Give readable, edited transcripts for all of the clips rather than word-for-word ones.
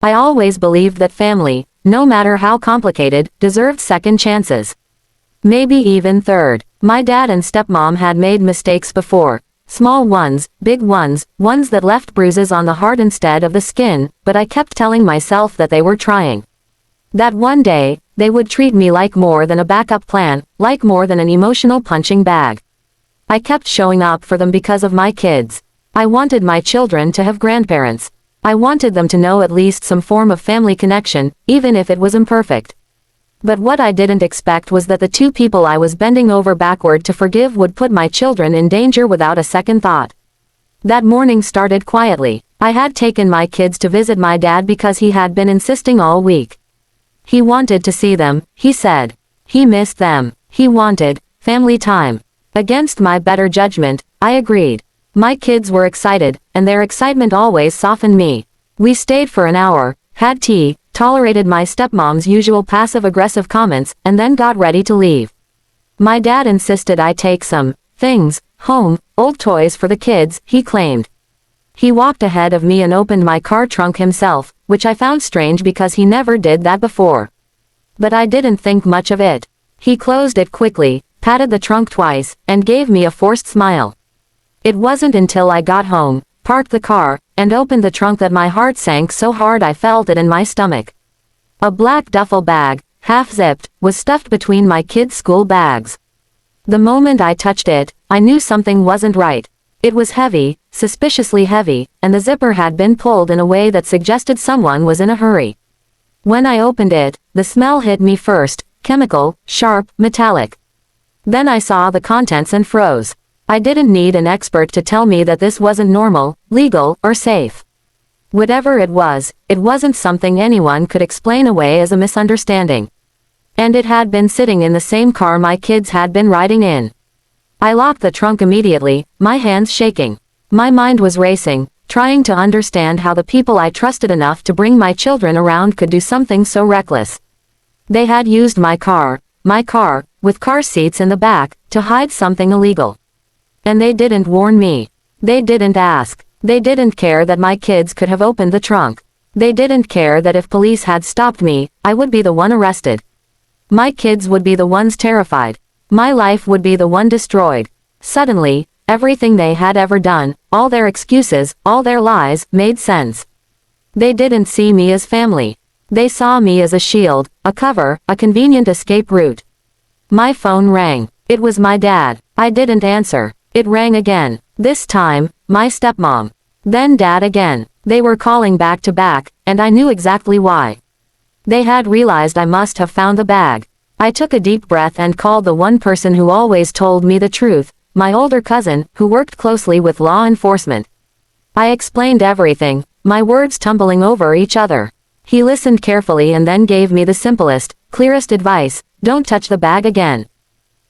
I always believed that family, no matter how complicated, deserved second chances. Maybe even third. My dad and stepmom had made mistakes before. Small ones, big ones, ones that left bruises on the heart instead of the skin, but I kept telling myself that they were trying. That one day, they would treat me like more than a backup plan, like more than an emotional punching bag. I kept showing up for them because of my kids. I wanted my children to have grandparents. I wanted them to know at least some form of family connection, even if it was imperfect. But what I didn't expect was that the two people I was bending over backward to forgive would put my children in danger without a second thought. That morning started quietly. I had taken my kids to visit my dad because he had been insisting all week. He wanted to see them, he said. He missed them. He wanted family time. Against my better judgment, I agreed. My kids were excited, and their excitement always softened me. We stayed for an hour, had tea, tolerated my stepmom's usual passive-aggressive comments, and then got ready to leave. My dad insisted I take some things home, old toys for the kids, he claimed. He walked ahead of me and opened my car trunk himself, which I found strange because he never did that before. But I didn't think much of it. He closed it quickly, patted the trunk twice, and gave me a forced smile. It wasn't until I got home, parked the car, and opened the trunk that my heart sank so hard I felt it in my stomach. A black duffel bag, half-zipped, was stuffed between my kids' school bags. The moment I touched it, I knew something wasn't right. It was heavy, suspiciously heavy, and the zipper had been pulled in a way that suggested someone was in a hurry. When I opened it, the smell hit me first, chemical, sharp, metallic. Then I saw the contents and froze. I didn't need an expert to tell me that this wasn't normal, legal, or safe. Whatever it wasn't something anyone could explain away as a misunderstanding. And it had been sitting in the same car my kids had been riding in. I locked the trunk immediately, my hands shaking. My mind was racing, trying to understand how the people I trusted enough to bring my children around could do something so reckless. They had used my car, with car seats in the back, to hide something illegal. And they didn't warn me. They didn't ask. They didn't care that my kids could have opened the trunk. They didn't care that if police had stopped me, I would be the one arrested. My kids would be the ones terrified. My life would be the one destroyed. Suddenly, everything they had ever done, all their excuses, all their lies, made sense. They didn't see me as family. They saw me as a shield, a cover, a convenient escape route. My phone rang. It was my dad. I didn't answer. It rang again. This time, my stepmom. Then dad again. They were calling back to back, and I knew exactly why. They had realized I must have found the bag. I took a deep breath and called the one person who always told me the truth, my older cousin, who worked closely with law enforcement. I explained everything, my words tumbling over each other. He listened carefully and then gave me the simplest, clearest advice: don't touch the bag again.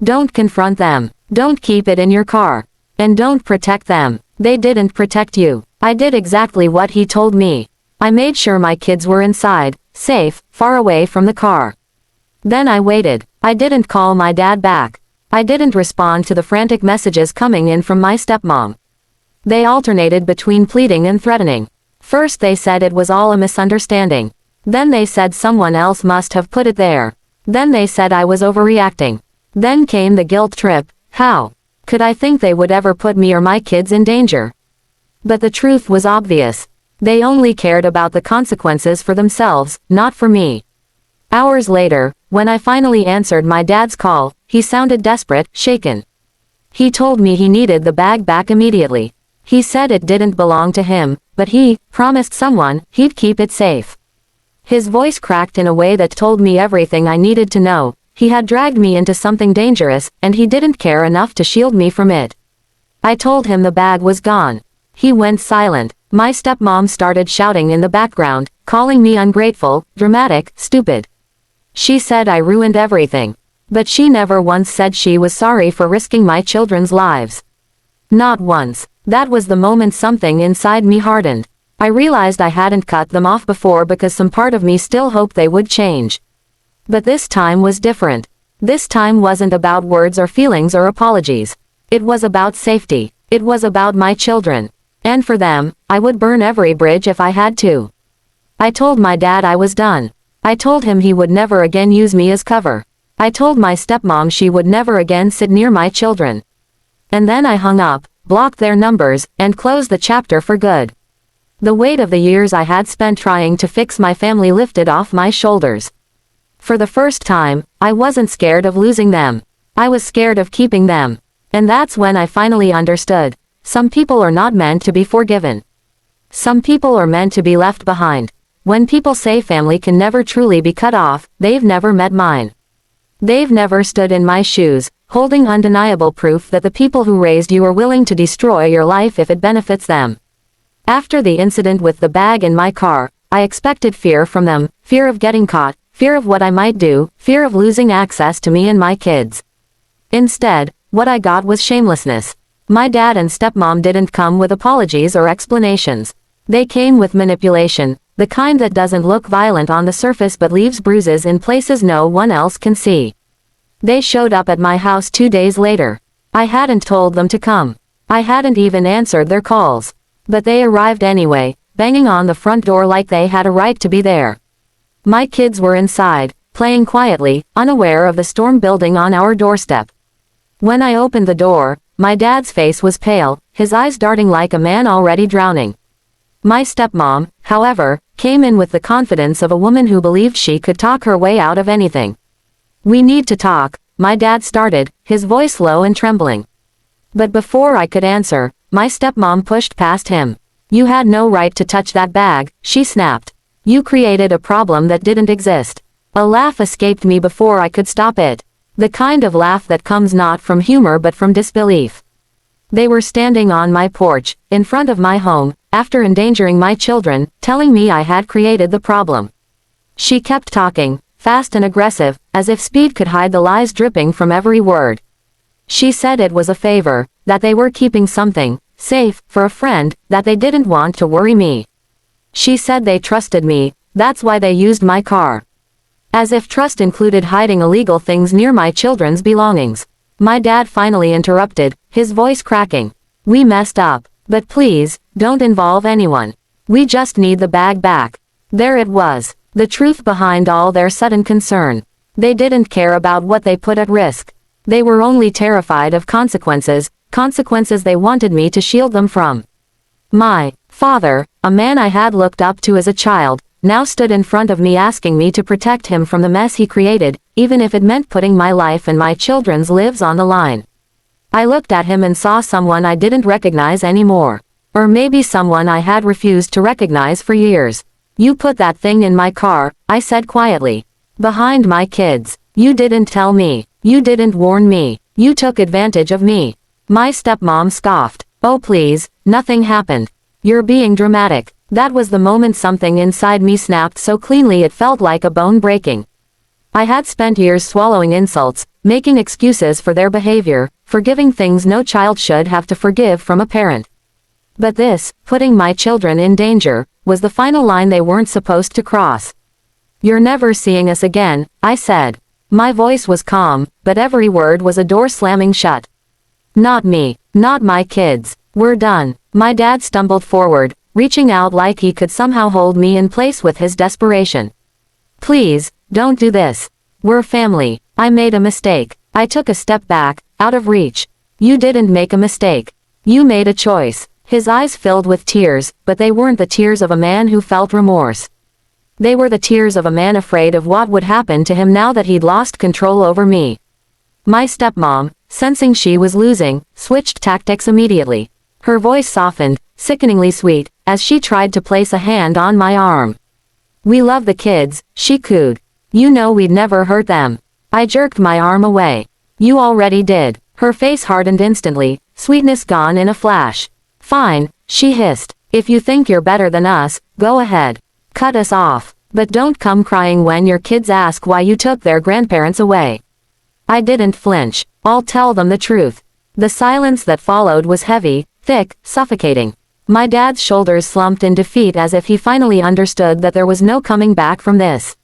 Don't confront them. Don't keep it in your car. And don't protect them. They didn't protect you. I did exactly what he told me. I made sure my kids were inside, safe, far away from the car. Then I waited. I didn't call my dad back. I didn't respond to the frantic messages coming in from my stepmom. They alternated between pleading and threatening. First they said it was all a misunderstanding. Then they said someone else must have put it there. Then they said I was overreacting. Then came the guilt trip. How could I think they would ever put me or my kids in danger? But the truth was obvious. They only cared about the consequences for themselves, not for me. Hours later, when I finally answered my dad's call, he sounded desperate, shaken. He told me he needed the bag back immediately. He said it didn't belong to him, but he promised someone he'd keep it safe. His voice cracked in a way that told me everything I needed to know. He had dragged me into something dangerous, and he didn't care enough to shield me from it. I told him the bag was gone. He went silent. My stepmom started shouting in the background, calling me ungrateful, dramatic, stupid. She said I ruined everything. But she never once said she was sorry for risking my children's lives. Not once. That was the moment something inside me hardened. I realized I hadn't cut them off before because some part of me still hoped they would change. But this time was different. This time wasn't about words or feelings or apologies. It was about safety. It was about my children. And for them, I would burn every bridge if I had to. I told my dad I was done. I told him he would never again use me as cover. I told my stepmom she would never again sit near my children. And then I hung up, blocked their numbers, and closed the chapter for good. The weight of the years I had spent trying to fix my family lifted off my shoulders. For the first time, I wasn't scared of losing them. I was scared of keeping them. And that's when I finally understood. Some people are not meant to be forgiven. Some people are meant to be left behind. When people say family can never truly be cut off, they've never met mine. They've never stood in my shoes, holding undeniable proof that the people who raised you are willing to destroy your life if it benefits them. After the incident with the bag in my car, I expected fear from them, fear of getting caught, fear of what I might do, fear of losing access to me and my kids. Instead, what I got was shamelessness. My dad and stepmom didn't come with apologies or explanations. They came with manipulation, the kind that doesn't look violent on the surface but leaves bruises in places no one else can see. They showed up at my house 2 days later. I hadn't told them to come. I hadn't even answered their calls. But they arrived anyway, banging on the front door like they had a right to be there. My kids were inside, playing quietly, unaware of the storm building on our doorstep. When I opened the door, my dad's face was pale, his eyes darting like a man already drowning. My stepmom, however, came in with the confidence of a woman who believed she could talk her way out of anything. "We need to talk," my dad started, his voice low and trembling. But before I could answer, my stepmom pushed past him. "You had no right to touch that bag," she snapped. "You created a problem that didn't exist." A laugh escaped me before I could stop it. The kind of laugh that comes not from humor but from disbelief. They were standing on my porch, in front of my home, after endangering my children, telling me I had created the problem. She kept talking, fast and aggressive, as if speed could hide the lies dripping from every word. She said it was a favor, that they were keeping something safe for a friend, that they didn't want to worry me. She said they trusted me, that's why they used my car. As if trust included hiding illegal things near my children's belongings. My dad finally interrupted, his voice cracking. "We messed up, but please, don't involve anyone. We just need the bag back." There it was, the truth behind all their sudden concern. They didn't care about what they put at risk. They were only terrified of consequences they wanted me to shield them from. My father, a man I had looked up to as a child, now stood in front of me asking me to protect him from the mess he created, even if it meant putting my life and my children's lives on the line. I looked at him and saw someone I didn't recognize anymore. Or maybe someone I had refused to recognize for years. "You put that thing in my car," I said quietly. "Behind my kids. You didn't tell me. You didn't warn me. You took advantage of me." My stepmom scoffed. "Oh please, nothing happened. You're being dramatic." That was the moment something inside me snapped so cleanly it felt like a bone breaking. I had spent years swallowing insults, making excuses for their behavior, forgiving things no child should have to forgive from a parent. But this, putting my children in danger, was the final line they weren't supposed to cross. "You're never seeing us again," I said. My voice was calm, but every word was a door slamming shut. "Not me, not my kids. We're done." My dad stumbled forward, reaching out like he could somehow hold me in place with his desperation. "Please, don't do this. We're family. I made a mistake." I took a step back, out of reach. "You didn't make a mistake. You made a choice." His eyes filled with tears, but they weren't the tears of a man who felt remorse. They were the tears of a man afraid of what would happen to him now that he'd lost control over me. My stepmom, sensing she was losing, switched tactics immediately. Her voice softened, sickeningly sweet, as she tried to place a hand on my arm. "We love the kids," she cooed. "You know we'd never hurt them." I jerked my arm away. "You already did." Her face hardened instantly, sweetness gone in a flash. "Fine," she hissed. "If you think you're better than us, go ahead. Cut us off. But don't come crying when your kids ask why you took their grandparents away." I didn't flinch. "I'll tell them the truth." The silence that followed was heavy, thick, suffocating. My dad's shoulders slumped in defeat as if he finally understood that there was no coming back from this.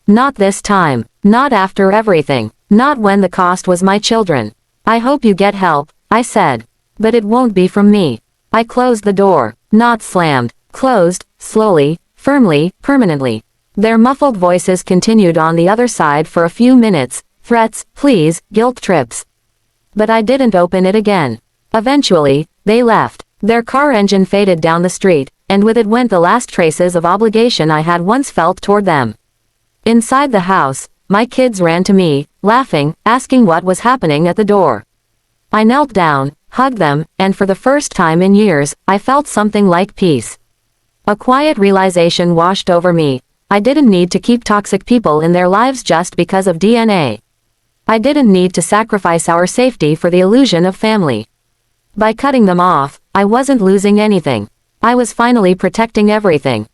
"Not this time. Not after everything. Not when the cost was my children. I hope you get help," I said. "But it won't be from me." I closed the door. Not slammed. Closed, slowly, Firmly, permanently. Their muffled voices continued on the other side for a few minutes, threats, pleas, guilt trips. But I didn't open it again. Eventually, they left. Their car engine faded down the street, and with it went the last traces of obligation I had once felt toward them. Inside the house, my kids ran to me, laughing, asking what was happening at the door. I knelt down, hugged them, and for the first time in years, I felt something like peace. A quiet realization washed over me. I didn't need to keep toxic people in their lives just because of DNA. I didn't need to sacrifice our safety for the illusion of family. By cutting them off, I wasn't losing anything. I was finally protecting everything.